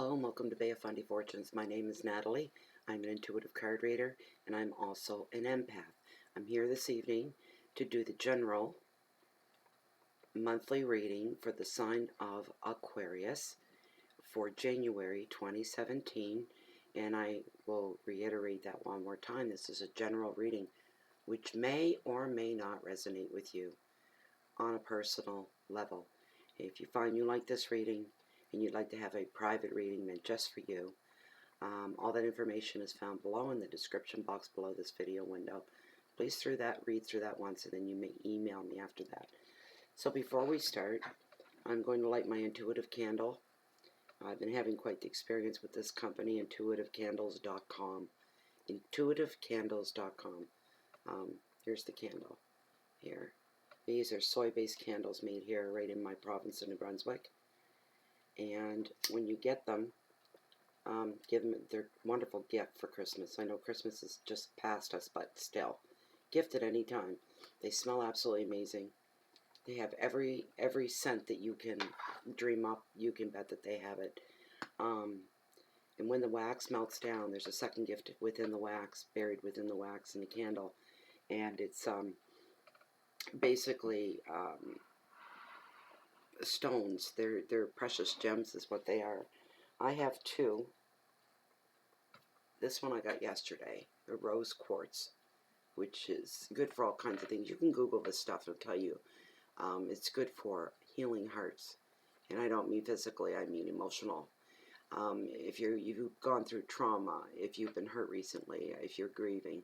Hello and welcome to Bay of Fundy Fortunes. My name is Natalie. I'm an intuitive card reader and I'm also an empath. I'm here this evening to do the general monthly reading for the sign of Aquarius for January 2017, and I will reiterate that one more time. This is a general reading which may or may not resonate with you on a personal level. If you find you like this reading and you'd like to have a private reading meant just for you, all that information is found below in the description box below this video window. Please read through that once, and then you may email me after that. So before we start, I'm going to light my intuitive candle. I've been having quite the experience with this company, intuitivecandles.com. Intuitivecandles.com. Here's the candle here. These are soy-based candles made here right in my province of New Brunswick. And when you get them, give them their wonderful gift for Christmas. I know Christmas is just past us, but still, gift at any time. They smell absolutely amazing. They have every scent that you can dream up. You can bet that they have it. And when the wax melts down, there's a second gift within the wax, buried within the wax in the candle, and it's basically stones. They're precious gems is what they are. I have two. This one I got yesterday, a rose quartz, which is good for all kinds of things. You can Google this stuff, it'll tell you. It's good for healing hearts, and I don't mean physically, I mean emotional. If you've gone through trauma, if you've been hurt recently, if you're grieving,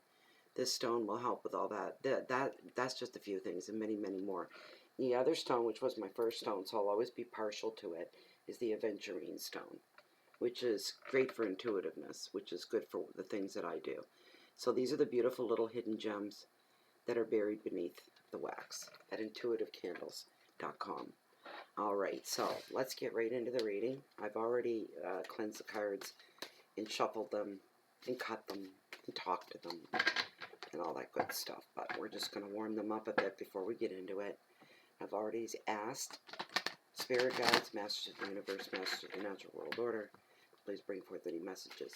this stone will help with all that. That's just a few things, and many, many more. The other stone, which was my first stone, so I'll always be partial to it, is the aventurine stone, which is great for intuitiveness, which is good for the things that I do. So these are the beautiful little hidden gems that are buried beneath the wax at intuitivecandles.com. Alright, so let's get right into the reading. I've already cleansed the cards and shuffled them and cut them and talked to them and all that good stuff, but we're just going to warm them up a bit before we get into it. I've already asked Spirit Guides, Masters of the Universe, Masters of the Natural World Order, please bring forth any messages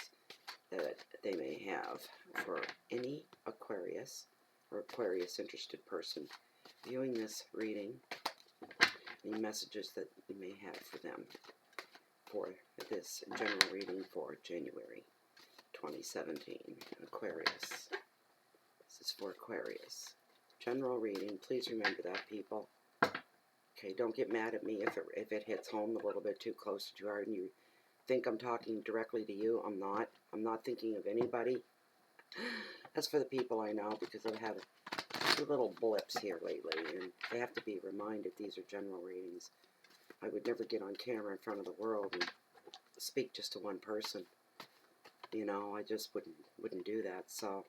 that they may have for any Aquarius or Aquarius interested person viewing this reading, any messages that you may have for them for this general reading for January 2017. Aquarius. This is for Aquarius. General reading. Please remember that, people. Okay, don't get mad at me if it hits home a little bit too close to your heart and you think I'm talking directly to you. I'm not. I'm not thinking of anybody. That's for the people I know, because I've had two little blips here lately, and they have to be reminded these are general readings. I would never get on camera in front of the world and speak just to one person. You know, I just wouldn't do that. So,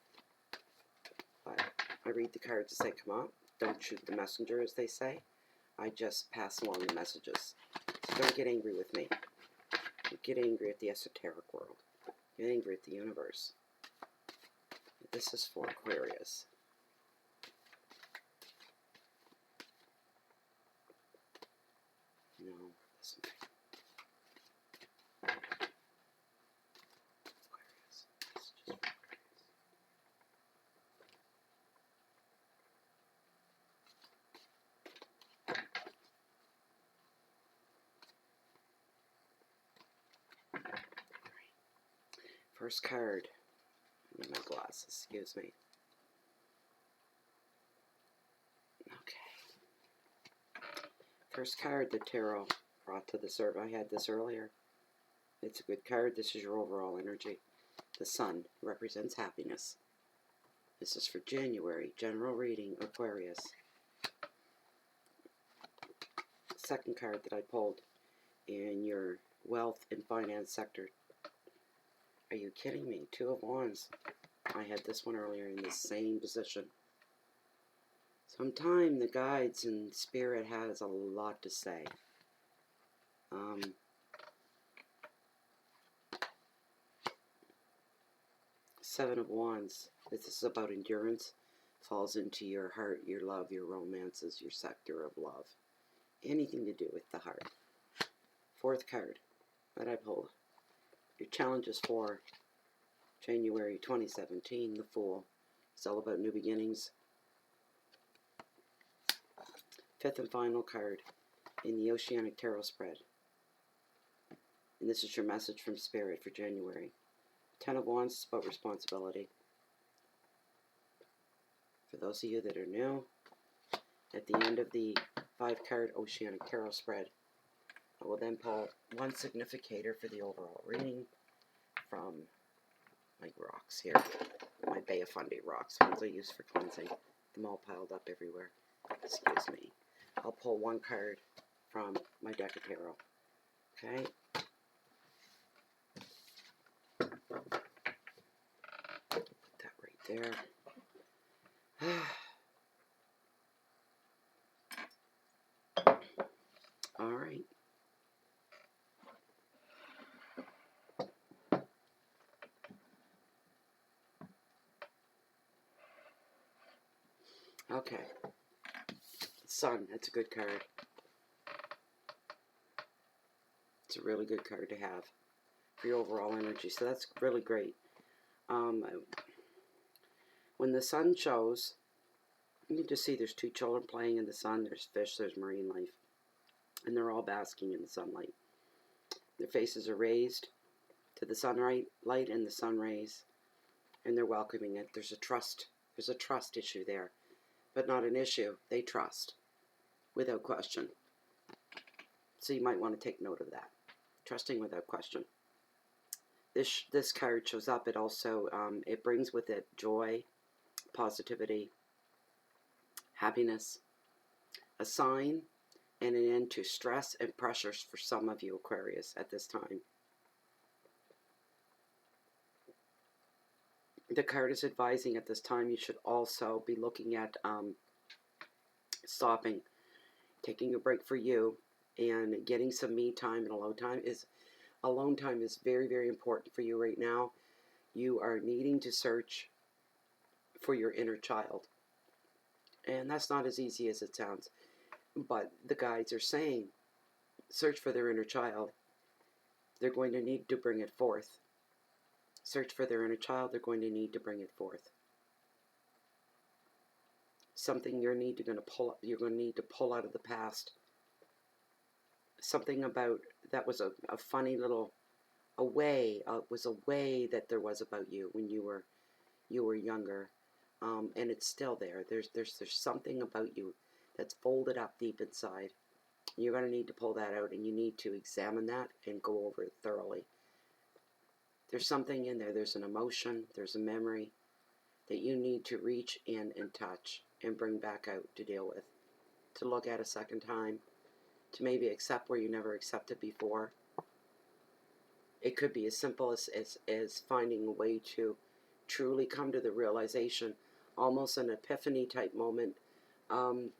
but I read the cards and say, come on, don't shoot the messenger, as they say. I just pass along the messages. So don't get angry with me. Get angry at the esoteric world. Get angry at the universe. This is for Aquarius. No, this one. Aquarius. Messages for Aquarius. First card. I need my glasses, excuse me. Okay. First card the tarot brought to the serve. I had this earlier. It's a good card. This is your overall energy. The sun represents happiness. This is for January. General reading, Aquarius. Second card that I pulled in your wealth and finance sector. Are you kidding me? Two of Wands. I had this one earlier in the same position. Sometimes the guides and spirit has a lot to say. Seven of Wands. This is about endurance. Falls into your heart, your love, your romances, your sector of love. Anything to do with the heart. Fourth card that I pulled. Your challenges for January 2017, the Fool. It's all about new beginnings. Fifth and final card in the Oceanic Tarot spread. And this is your message from Spirit for January. Ten of Wands is about responsibility. For those of you that are new, at the end of the 5-card Oceanic Tarot spread, I will then pull one significator for the overall reading from my rocks here. My Bay of Fundy rocks, ones I use for cleansing. Them all piled up everywhere. Excuse me. I'll pull one card from my deck of tarot. Okay? Put that right there. All right. Okay. Sun, that's a good card. It's a really good card to have for your overall energy. So that's really great. When the sun shows, you can just see there's 2 children playing in the sun. There's fish, there's marine life. And they're all basking in the sunlight. Their faces are raised to the sunlight and the sun rays. And they're welcoming it. There's a trust issue there. But not an issue. They trust. Without question. So you might want to take note of that. Trusting without question. This card shows up. It also, it brings with it joy, positivity, happiness, a sign, and an end to stress and pressures for some of you Aquarius at this time. The card is advising at this time you should also be looking at stopping, taking a break for you, and getting some me time and alone time is very, very important for you right now. You are needing to search for your inner child. And that's not as easy as it sounds. But the guides are saying, search for their inner child. They're going to need to bring it forth. Search for their inner child. They're going to need to bring it forth. Something you're going to need to pull out of the past. Something about that was a funny little way that there was about you when you were younger, and it's still there. There's something about you that's folded up deep inside. You're going to need to pull that out, and you need to examine that and go over it thoroughly. There's something in there. There's an emotion. There's a memory that you need to reach in and touch and bring back out to deal with, to look at a second time, to maybe accept where you never accepted before. It could be as simple as finding a way to truly come to the realization, almost an epiphany type moment, that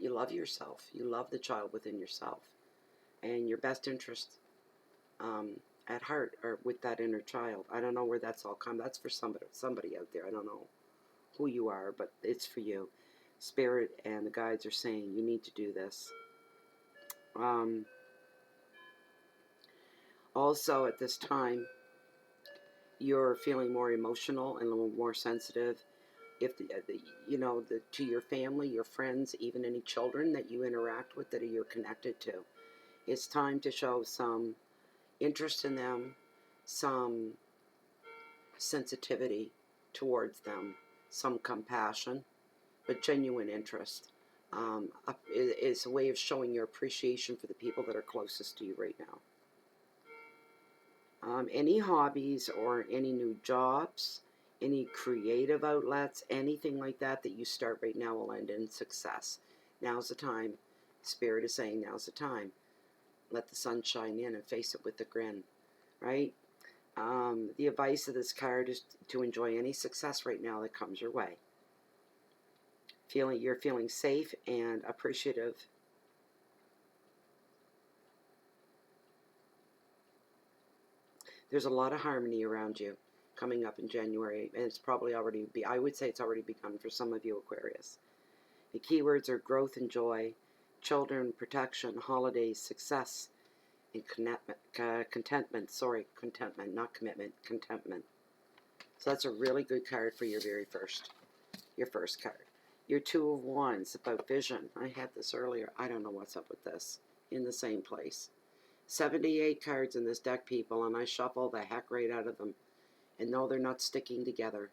you love yourself. You love the child within yourself. And your best interests at heart are with that inner child. I don't know where that's all come. That's for somebody out there. I don't know who you are, but it's for you. Spirit and the guides are saying you need to do this. Also, at this time, you're feeling more emotional and a little more sensitive. If to your family, your friends, even any children that you interact with that you're connected to, it's time to show some interest in them, some sensitivity towards them, some compassion, but genuine interest. Is a way of showing your appreciation for the people that are closest to you right now. Any hobbies or any new jobs, any creative outlets, anything like that you start right now will end in success. Now's the time. Spirit is saying now's the time. Let the sun shine in and face it with a grin, right? The advice of this card is to enjoy any success right now that comes your way. You're feeling safe and appreciative. There's a lot of harmony around you coming up in January, and it's probably I would say it's already begun for some of you Aquarius. The keywords are growth and joy, children, protection, holidays, success, and contentment. Sorry, contentment, not commitment, contentment. So that's a really good card for your first card. Your Two of Wands, about vision. I had this earlier. I don't know what's up with this. In the same place. 78 cards in this deck, people, and I shuffle the heck right out of them. And no, they're not sticking together.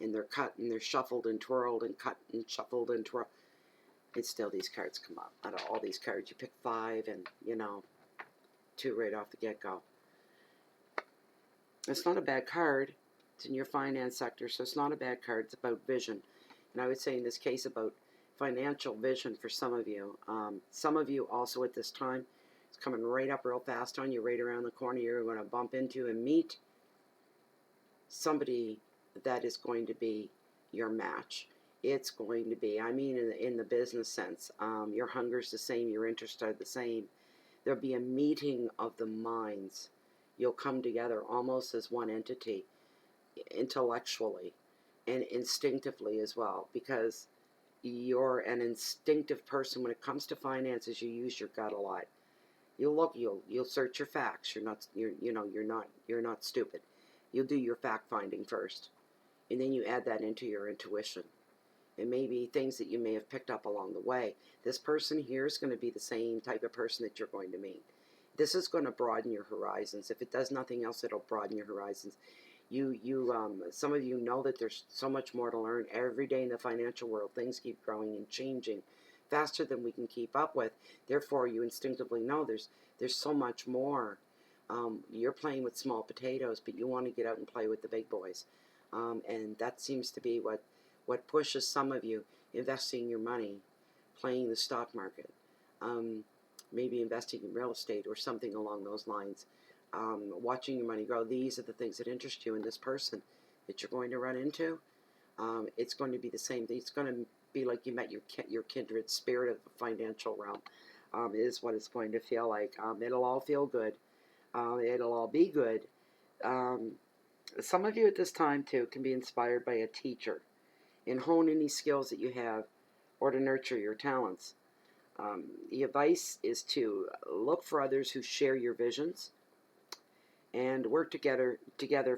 And they're cut and they're shuffled and twirled and cut and shuffled and twirled. And still these cards come up. Out of all these cards, you pick 5 and, you know, 2 right off the get-go. It's not a bad card. It's in your finance sector, so it's not a bad card. It's about vision. And I would say in this case about financial vision for some of you. Some of you also at this time, it's coming right up real fast on you, right around the corner. You're going to bump into and meet somebody that is going to be your match. It's going to be, I mean in the business sense, your hunger's the same, your interests are the same. There'll be a meeting of the minds. You'll come together almost as one entity, intellectually and instinctively as well, because you're an instinctive person when it comes to finances. You use your gut a lot. You'll search your facts. You're not stupid. You'll do your fact finding first, and then you add that into your intuition, and maybe things that you may have picked up along the way. This person here is going to be the same type of person that you're going to meet. This is going to broaden your horizons. If it does nothing else, it'll broaden your horizons. Some of you know that there's so much more to learn every day in the financial world. Things keep growing and changing faster than we can keep up with. Therefore, you instinctively know there's so much more. You're playing with small potatoes, but you want to get out and play with the big boys. And that seems to be what pushes some of you investing your money, playing the stock market, maybe investing in real estate or something along those lines. Watching your money grow. These are the things that interest you in this person that you're going to run into. It's going to be the same. It's going to be like you met your kindred spirit of the financial realm. Is what it's going to feel like. It'll all feel good. It'll all be good. Some of you at this time too can be inspired by a teacher and hone any skills that you have, or to nurture your talents. The advice is to look for others who share your visions, and work together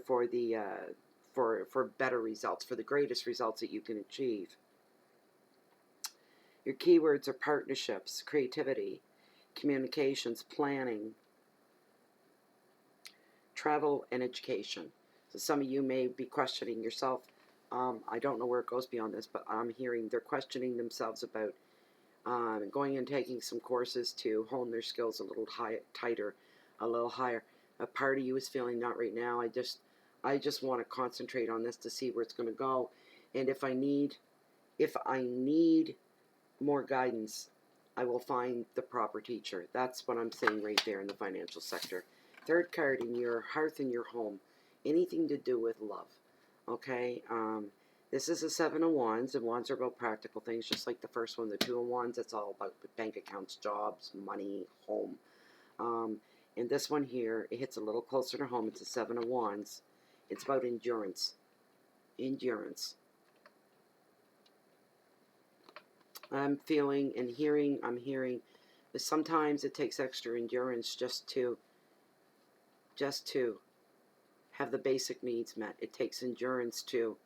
for the for better results, for the greatest results that you can achieve. Your keywords are partnerships, creativity, communications, planning, travel, and education. So some of you may be questioning yourself. I don't know where it goes beyond this, but I'm hearing they're questioning themselves about going and taking some courses to hone their skills a little tighter, a little higher. A part of you is feeling not right now. I just want to concentrate on this to see where it's going to go, and if I need more guidance, I will find the proper teacher. That's what I'm saying right there in the financial sector. Third card, in your hearth and your home, anything to do with love. Okay, this is a 7 of Wands, and Wands are about practical things, just like the first one, the 2 of Wands. It's all about bank accounts, jobs, money, home. And this one here, it hits a little closer to home. It's a 7 of Wands. It's about endurance. Endurance. I'm feeling and hearing, I'm hearing that sometimes it takes extra endurance just to have the basic needs met. It takes endurance to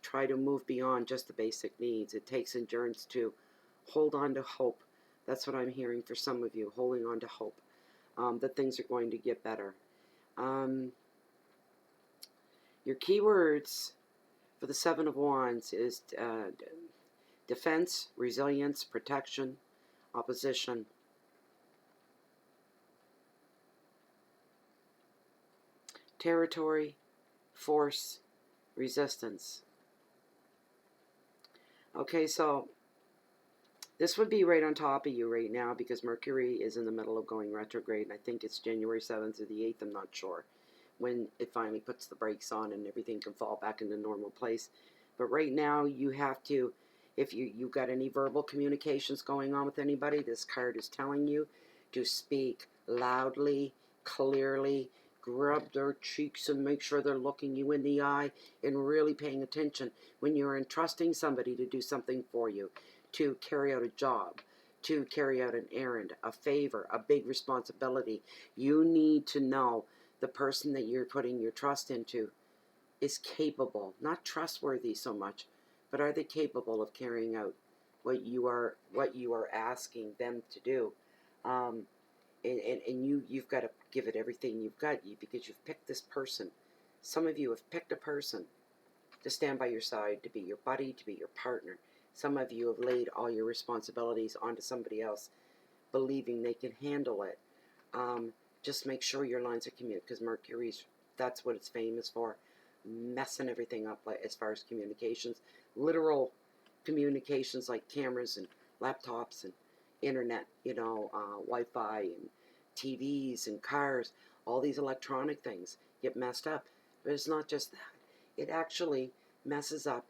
try to move beyond just the basic needs. It takes endurance to hold on to hope. That's what I'm hearing for some of you, holding on to hope, that things are going to get better. Your keywords for the 7 of Wands is defense, resilience, protection, opposition, territory, force, resistance. Okay, so this would be right on top of you right now because Mercury is in the middle of going retrograde, and I think it's January 7th or the 8th, I'm not sure, when it finally puts the brakes on and everything can fall back into normal place. But right now you have to, if you've got any verbal communications going on with anybody, this card is telling you to speak loudly, clearly, rub their cheeks and make sure they're looking you in the eye and really paying attention when you're entrusting somebody to do something for you, to carry out a job, to carry out an errand, a favor, a big responsibility. You need to know the person that you're putting your trust into is capable, not trustworthy so much, but are they capable of carrying out what you are asking them to do? And you've got to give it everything you've got, because you've picked this person. Some of you have picked a person to stand by your side, to be your buddy, to be your partner. Some of you have laid all your responsibilities onto somebody else, believing they can handle it. Just make sure your lines are communicated, because Mercury's, that's what it's famous for, messing everything up, like as far as communications, literal communications like cameras and laptops and internet, Wi-Fi and TVs and cars. All these electronic things get messed up. But it's not just that. It actually messes up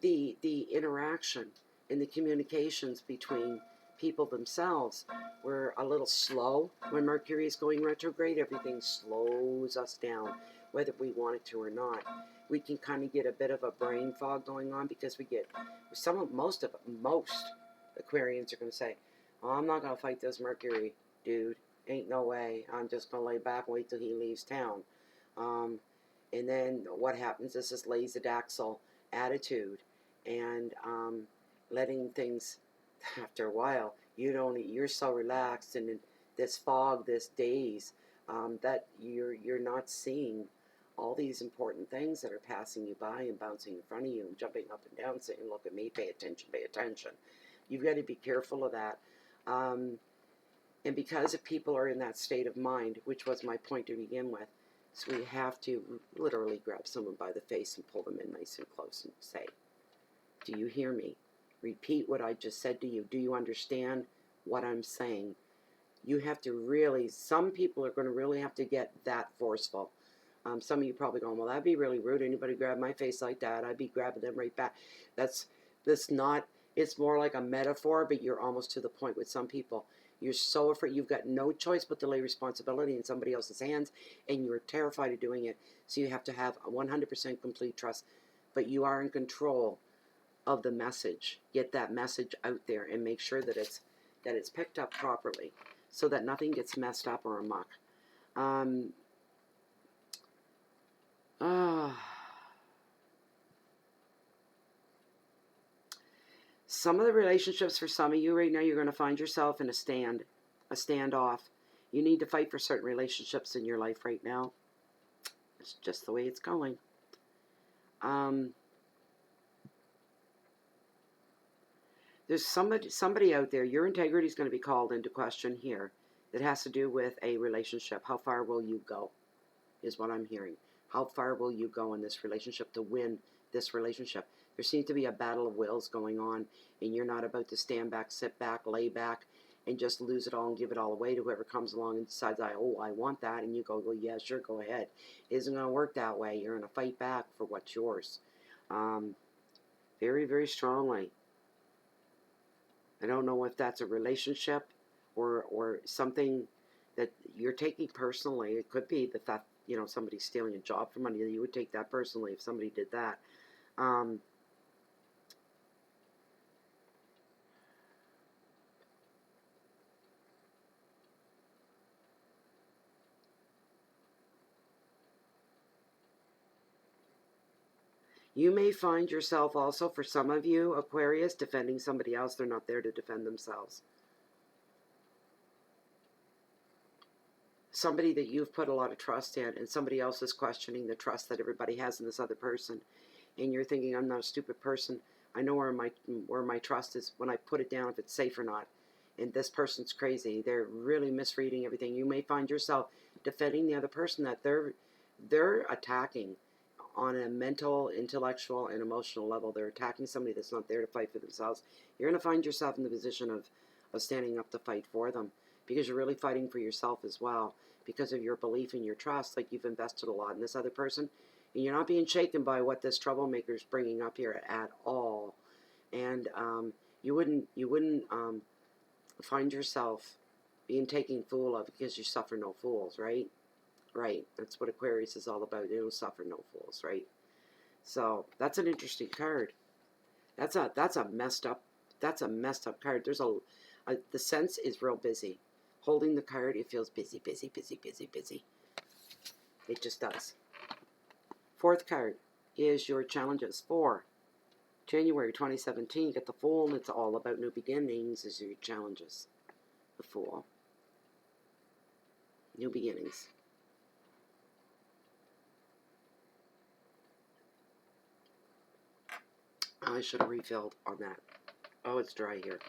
the interaction and the communications between people themselves. We're a little slow. When Mercury is going retrograde, everything slows us down, whether we want it to or not. We can kind of get a bit of a brain fog going on, because we get most Aquarians are going to say, oh, I'm not going to fight this Mercury, dude. Ain't no way. I'm just going to lay back and wait till he leaves town. And then what happens is this lackadaisical attitude, and letting things, after a while, you're so relaxed and in this fog, this daze, that you're not seeing all these important things that are passing you by and bouncing in front of you and jumping up and down, saying, look at me, pay attention, pay attention. You've got to be careful of that. And because if people are in that state of mind, which was my point to begin with, so we have to literally grab someone by the face and pull them in nice and close and say, do you hear me? Repeat what I just said to you. Do you understand what I'm saying? You have to really, some people are going to really have to get that forceful. Some of you probably going, well, that'd be really rude. Anybody grab my face like that, I'd be grabbing them right back. That's not, it's more like a metaphor, but you're almost to the point with some people. You're so afraid, you've got no choice but to lay responsibility in somebody else's hands, and you're terrified of doing it. So you have to have a 100% complete trust, but you are in control of the message. Get that message out there and make sure that it's picked up properly, so that nothing gets messed up or amok. Some of the relationships for some of you right now, you're going to find yourself in a standoff. You need to fight for certain relationships in your life right now. It's just the way it's going. There's somebody out there, your integrity is going to be called into question here. That has to do with a relationship. How far will you go, is what I'm hearing. How far will you go in this relationship to win this relationship? There seems to be a battle of wills going on, and you're not about to stand back, sit back, lay back, and just lose it all and give it all away to whoever comes along and decides, I want that, and you go, well, yeah, sure, go ahead. It isn't going to work that way. You're going to fight back for what's yours. Very, very strongly. I don't know if that's a relationship or something that you're taking personally. It could be that somebody's stealing a job for money. You would take that personally if somebody did that. You may find yourself also, for some of you, Aquarius, defending somebody else. They're not there to defend themselves. Somebody that you've put a lot of trust in, and somebody else is questioning the trust that everybody has in this other person. And you're thinking, I'm not a stupid person. I know where my trust is when I put it down, if it's safe or not. And this person's crazy. They're really misreading everything. You may find yourself defending the other person that they're attacking on a mental, intellectual, and emotional level. They're attacking somebody that's not there to fight for themselves. You're going to find yourself in the position of standing up to fight for them, because you're really fighting for yourself as well, because of your belief and your trust. Like, you've invested a lot in this other person, and you're not being shaken by what this troublemaker is bringing up here at all. And you wouldn't find yourself being taken fool of, because you suffer no fools, right? Right. That's what Aquarius is all about. They don't suffer no fools, right? So that's an interesting card. That's a messed up card. There's The sense is real busy. Holding the card, it feels busy, busy, busy, busy, busy. It just does. Fourth card is your challenges for January 2017. You get the Fool, and it's all about new beginnings is your challenges. The Fool. New beginnings. I should have refilled on that. Oh, it's dry here.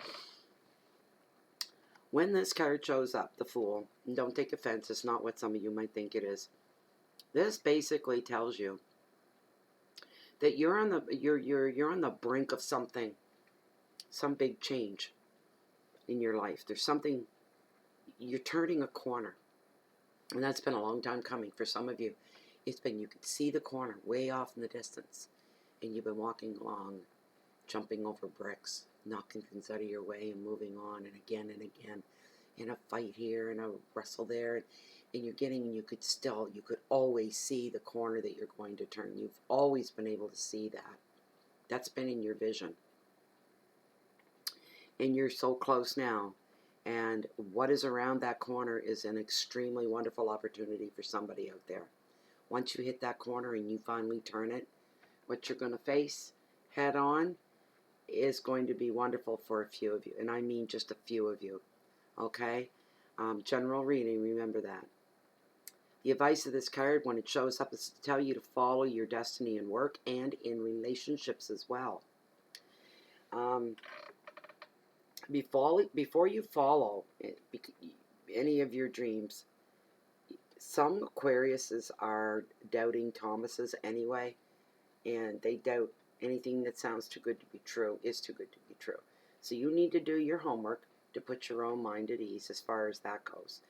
When this card shows up, the Fool, and don't take offense, it's not what some of you might think it is. This basically tells you that you're on the brink of something, some big change in your life. There's something, you're turning a corner. And that's been a long time coming for some of you. It's been, you could see the corner way off in the distance, and you've been walking along, jumping over bricks, knocking things out of your way and moving on, and again, in a fight here and a wrestle there, and you're getting, and you could always see the corner that you're going to turn. You've always been able to see that. That's been in your vision. And you're so close now. And what is around that corner is an extremely wonderful opportunity for somebody out there. Once you hit that corner and you finally turn it, what you're going to face head on is going to be wonderful for a few of you. And I mean just a few of you. Okay? General reading, remember that. The advice of this card, when it shows up, is to tell you to follow your destiny in work and in relationships as well. Before you follow any of your dreams, some Aquariuses are doubting Thomases anyway, and they doubt anything that sounds too good to be true is too good to be true. So you need to do your homework to put your own mind at ease as far as that goes.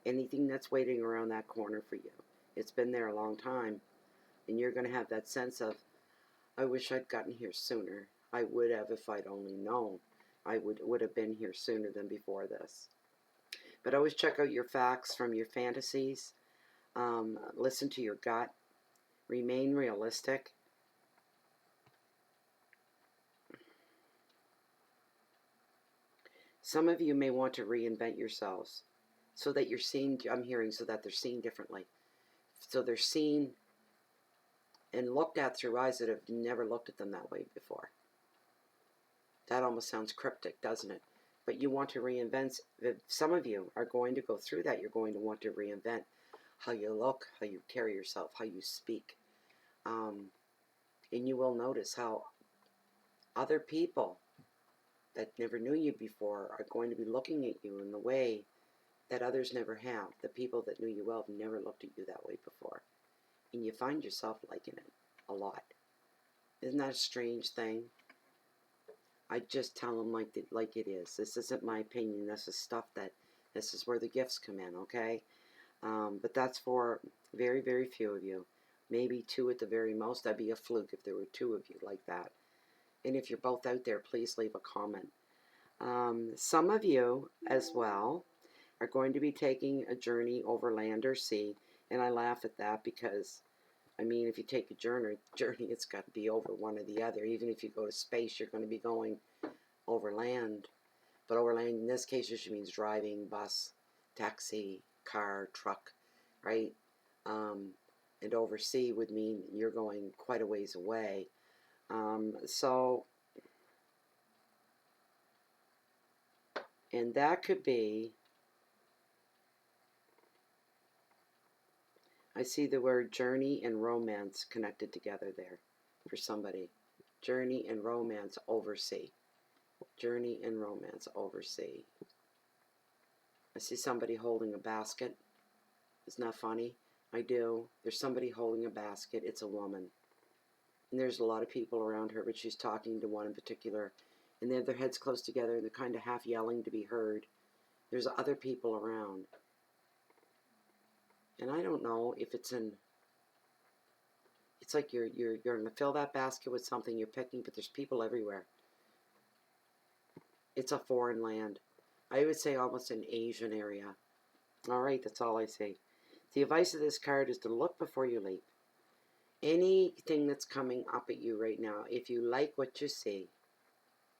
Anything that's waiting around that corner for you, it's been there a long time, and you're going to have that sense of, I wish I'd gotten here sooner. I would have if I'd only known. I would have been here sooner than before this. But always check out your facts from your fantasies. Listen to your gut. Remain realistic. Some of you may want to reinvent yourselves so that you're seen, I'm hearing, so that they're seen differently. So they're seen and looked at through eyes that have never looked at them that way before. That almost sounds cryptic, doesn't it? But you want to reinvent. Some of you are going to go through that. You're going to want to reinvent how you look, how you carry yourself, how you speak. And you will notice how other people that never knew you before are going to be looking at you in the way that others never have. The people that knew you well have never looked at you that way before. And you find yourself liking it a lot. Isn't that a strange thing? I just tell them like it is. This isn't my opinion. This is where the gifts come in, okay? But that's for very, very few of you. Maybe two at the very most. That'd be a fluke if there were two of you like that. And if you're both out there, please leave a comment. Some of you as well are going to be taking a journey over land or sea. And I laugh at that because, I mean, if you take a journey, it's got to be over one or the other. Even if you go to space, you're going to be going over land. But over land, in this case, usually means driving, bus, taxi, car, truck, right? And over sea would mean you're going quite a ways away. And that could be, I see the word journey and romance connected together there for somebody. Journey and romance over sea. Journey and romance over sea. I see somebody holding a basket. Isn't that funny? I do. There's somebody holding a basket. It's a woman. And there's a lot of people around her, but she's talking to one in particular. And they have their heads close together and they're kind of half yelling to be heard. There's other people around. And I don't know if it's like you're going to fill that basket with something you're picking, but there's people everywhere. It's a foreign land. I would say almost an Asian area. All right, that's all I say. The advice of this card is to look before you leap. Anything that's coming up at you right now, if you like what you see,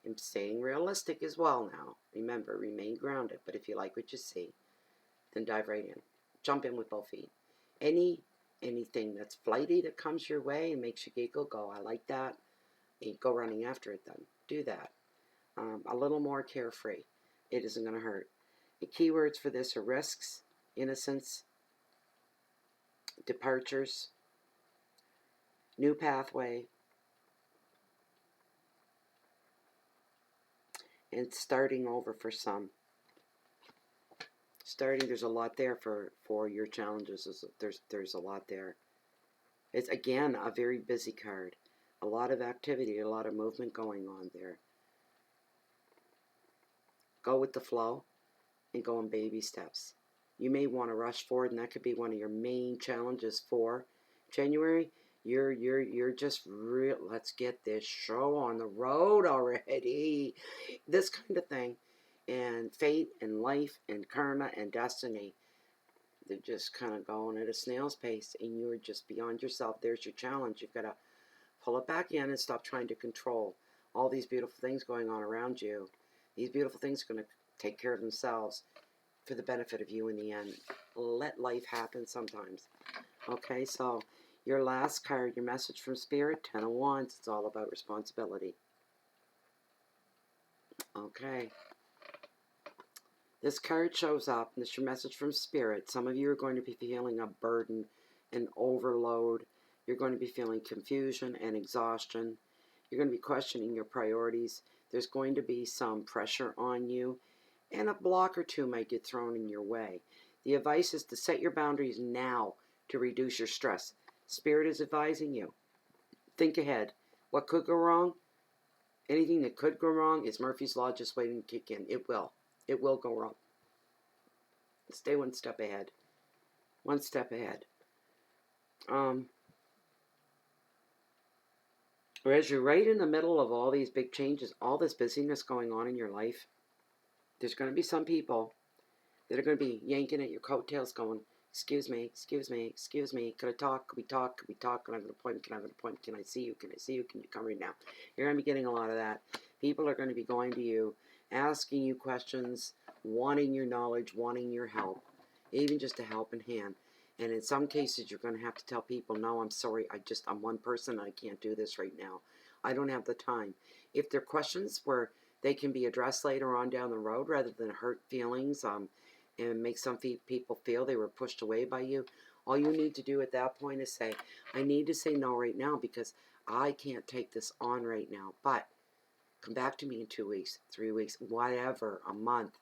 I'm staying realistic as well now. Remember, remain grounded. But if you like what you see, then dive right in. Jump in with both feet. Anything that's flighty that comes your way and makes you giggle, go, I like that. And go running after it then. Do that. A little more carefree. It isn't going to hurt. The keywords for this are risks, innocence, departures, new pathway, and starting over for some. There's a lot there for your challenges. There's a lot there. It's, again, a very busy card. A lot of activity, a lot of movement going on there. Go with the flow and go in baby steps. You may want to rush forward, and that could be one of your main challenges for January. You're just real. Let's get this show on the road already. This kind of thing, and fate and life and karma and destiny. They're just kind of going at a snail's pace, and you're just beyond yourself. There's your challenge. You've got to pull it back in and stop trying to control all these beautiful things going on around you. These beautiful things are going to take care of themselves for the benefit of you in the end. Let life happen sometimes. Okay, so your last card, your message from Spirit, 10 of Wands. It's all about responsibility. Okay. This card shows up, and it's your message from Spirit. Some of you are going to be feeling a burden and overload. You're going to be feeling confusion and exhaustion. You're going to be questioning your priorities. There's going to be some pressure on you, and a block or two might get thrown in your way. The advice is to set your boundaries now to reduce your stress. Spirit is advising you. Think ahead. What could go wrong? Anything that could go wrong is Murphy's Law just waiting to kick in. It will. It will go wrong. Stay one step ahead. One step ahead. Whereas you're right in the middle of all these big changes, all this busyness going on in your life, there's going to be some people that are going to be yanking at your coattails going, excuse me, could I talk, could we talk, can I have an appointment, can I see you, can you come right now? You're going to be getting a lot of that. People are going to be going to you, asking you questions, wanting your knowledge, wanting your help, even just a helping hand. And in some cases, you're going to have to tell people, no, I'm sorry, I'm one person, I can't do this right now. I don't have the time. If there are questions where they can be addressed later on down the road rather than hurt feelings and make some people feel they were pushed away by you, all you need to do at that point is say, I need to say no right now because I can't take this on right now. But come back to me in 2 weeks, 3 weeks, whatever, a month.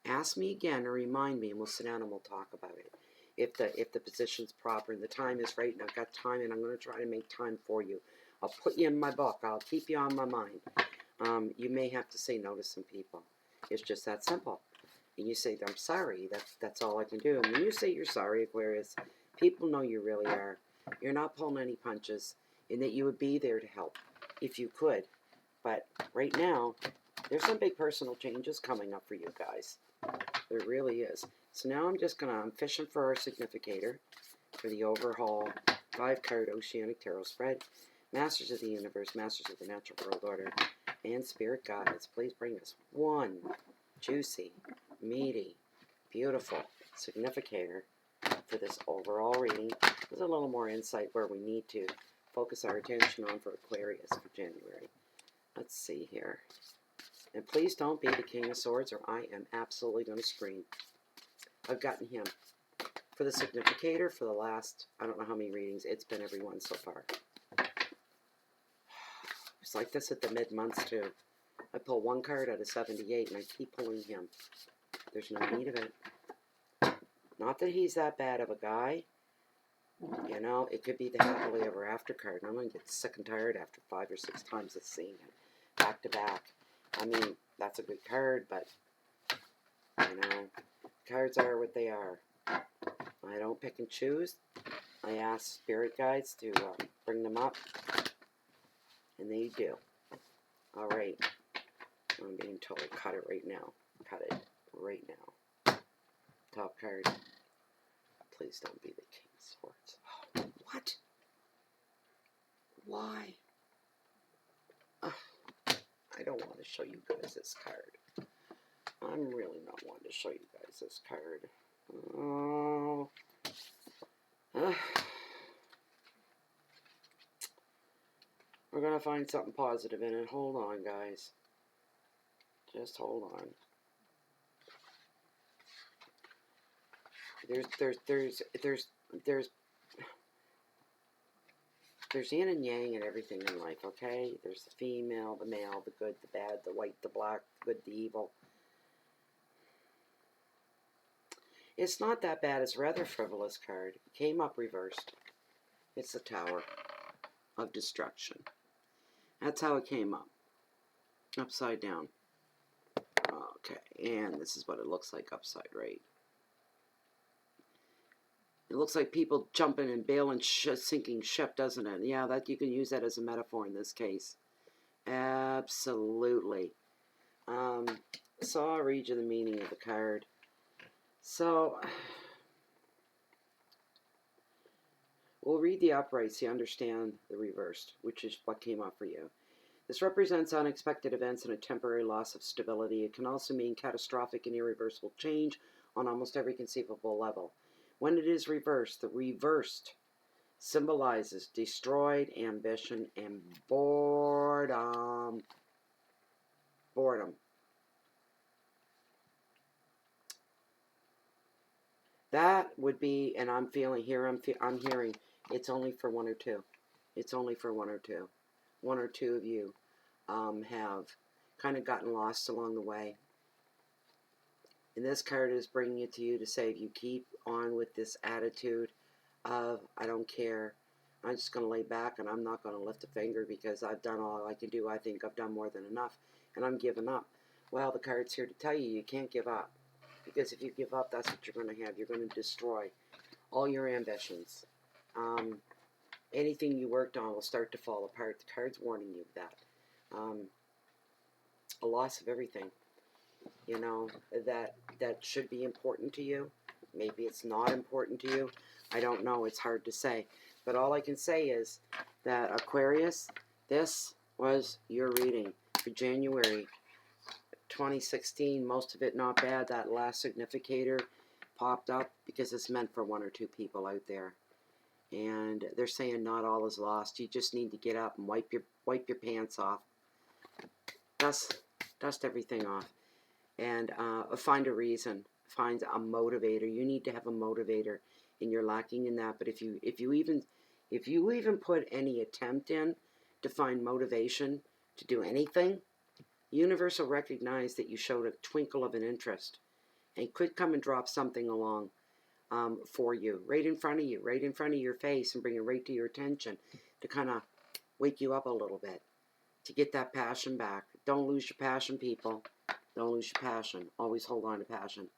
Ask me again or remind me, and we'll sit down and we'll talk about it. If the position's proper and the time is right and I've got time and I'm going to try to make time for you. I'll put you in my book. I'll keep you on my mind. You may have to say no to some people. It's just that simple. And you say, I'm sorry. That's all I can do. And when you say you're sorry, Aquarius, people know you really are. You're not pulling any punches and that you would be there to help if you could. But right now, there's some big personal changes coming up for you guys. There really is. So now I'm fishing for our significator for the overhaul 5-card Oceanic Tarot spread. Masters of the Universe, Masters of the Natural World Order, and Spirit Guides. Please bring us one juicy, meaty, beautiful significator for this overall reading. There's a little more insight where we need to focus our attention on for Aquarius for January. Let's see here. And please don't be the King of Swords or I am absolutely going to scream. I've gotten him for the significator for the last, I don't know how many readings. It's been every one so far. It's like this at the mid-months too. I pull one card out of 78 and I keep pulling him. There's no need of it. Not that he's that bad of a guy. You know, it could be the happily ever after card. And I'm going to get sick and tired after 5 or 6 times of seeing it. Back to back. I mean, that's a good card, but, you know, cards are what they are. I don't pick and choose. I ask spirit guides to bring them up, and they do. All right. I'm being told, cut it right now. Cut it right now. Top card. Please don't be the King of Swords. Oh, what? Why? I don't want to show you guys this card. I'm really not wanting to show you guys this card. Oh. We're going to find something positive in it. Hold on, guys. Just hold on. There's yin and yang in everything in life, okay? There's the female, the male, the good, the bad, the white, the black, the good, the evil. It's not that bad. It's a rather frivolous card. It came up reversed. It's the Tower of Destruction. That's how it came up. Upside down. Okay, and this is what it looks like upside right. It looks like people jumping and bailing sinking ship, doesn't it? Yeah, that you can use that as a metaphor in this case. Absolutely. So I'll read you the meaning of the card. So we'll read the upright so you understand the reversed, which is what came up for you. This represents unexpected events and a temporary loss of stability. It can also mean catastrophic and irreversible change on almost every conceivable level. When it is reversed, the reversed symbolizes destroyed ambition and boredom. Boredom. That would be, and I'm feeling here, I'm hearing it's only for one or two. It's only for one or two. One or two of you have kind of gotten lost along the way. And this card is bringing it to you to say, if you keep on with this attitude of, I don't care, I'm just going to lay back and I'm not going to lift a finger because I've done all I can do. I think I've done more than enough and I'm giving up. Well, the card's here to tell you, you can't give up. Because if you give up, that's what you're going to have. You're going to destroy all your ambitions. Anything you worked on will start to fall apart. The card's warning you of that. A loss of everything. You know, that should be important to you. Maybe it's not important to you. I don't know. It's hard to say. But all I can say is that Aquarius, this was your reading for January 2016. Most of it not bad. That last significator popped up because it's meant for one or two people out there. And they're saying not all is lost. You just need to get up and wipe your pants off. Dust everything off. And find a reason, find a motivator. You need to have a motivator, and you're lacking in that. But if you even put any attempt in to find motivation to do anything, the universe will recognize that you showed a twinkle of an interest, and could come and drop something along for you, right in front of you, right in front of your face, and bring it right to your attention to kind of wake you up a little bit, to get that passion back. Don't lose your passion, people. Don't lose your passion. Always hold on to passion.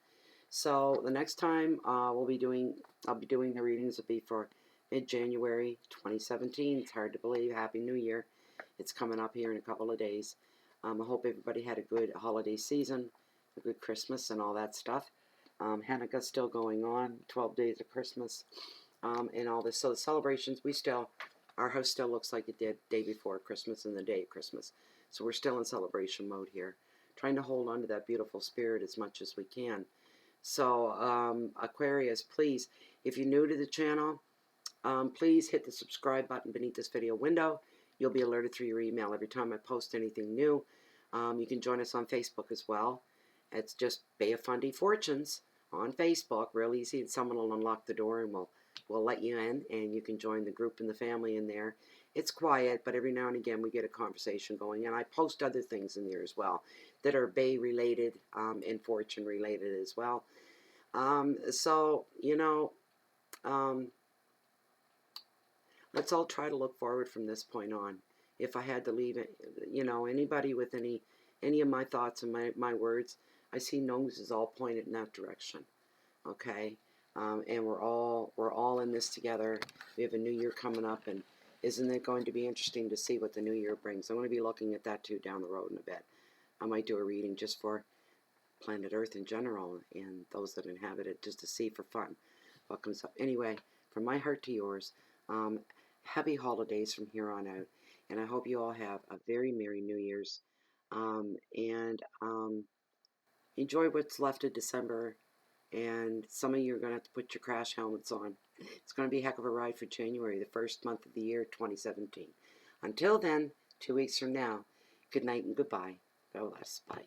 So the next time I'll be doing the readings will be for mid-January 2017. It's hard to believe. Happy New Year. It's coming up here in a couple of days. I hope everybody had a good holiday season, a good Christmas and all that stuff. Hanukkah's still going on, 12 days of Christmas, and all this. So the celebrations, our house still looks like it did day before Christmas and the day of Christmas. So we're still in celebration mode here, trying to hold on to that beautiful spirit as much as we can. So Aquarius, please, if you're new to the channel, please hit the subscribe button beneath this video window. You'll be alerted through your email every time I post anything new. You can join us on Facebook as well. It's just Bay of Fundy Fortunes on Facebook. Real easy. Someone will unlock the door and we'll let you in, and you can join the group and the family in there. It's quiet, but every now and again we get a conversation going, and I post other things in there as well that are Bay related and fortune related as well. So, you know, let's all try to look forward from this point on. If I had to leave it, you know, anybody with any of my thoughts and my words, I see noses all pointed in that direction. Okay, and we're all in this together. We have a new year coming up, and isn't it going to be interesting to see what the new year brings? I'm going to be looking at that too down the road in a bit. I might do a reading just for planet Earth in general and those that inhabit it, just to see for fun what comes up. Anyway, from my heart to yours, happy holidays from here on out, and I hope you all have a very Merry New Year's. And enjoy what's left of December. And some of you are going to have to put your crash helmets on. It's going to be a heck of a ride for January, the first month of the year, 2017. Until then, 2 weeks from now, good night and goodbye. God bless. Bye.